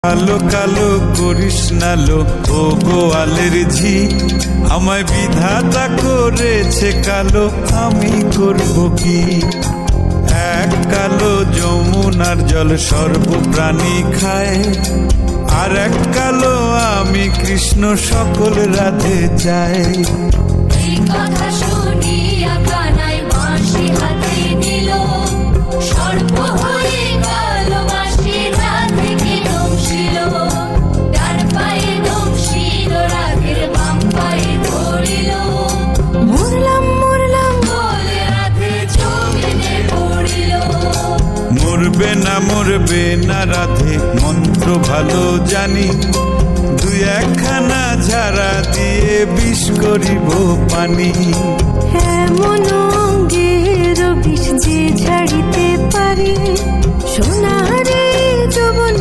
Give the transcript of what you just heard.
কালো কালো করিস না লো ও গোয়ালের ঝি, আমায় বিধাতা করেছে কালো, আমি করব কি? এক কালো যমুনার জল সর্বপ্রাণী খায়, আর এক কালো আমি কৃষ্ণ সকল রাধে চাই। এই কথা শুনিয়া কানাই বাঁশি হাতে নিল, সর্প হয়ে গেল বাঁশি রাধেকে দংশিল। ডান পায়ে দংশিল রাধের বাম পায়ে ধরিল, মরলাম মরলাম বলে রাধে জমিনে পড়িল। মরবে না রাধে মন্ত্র ভালো জানি, দুই একখানা ঝাড়া দিয়ে বিষ করিব পানি। এমন অঙ্গের বিষ যে ঝাড়িতে পারে, সোনারে যৌবন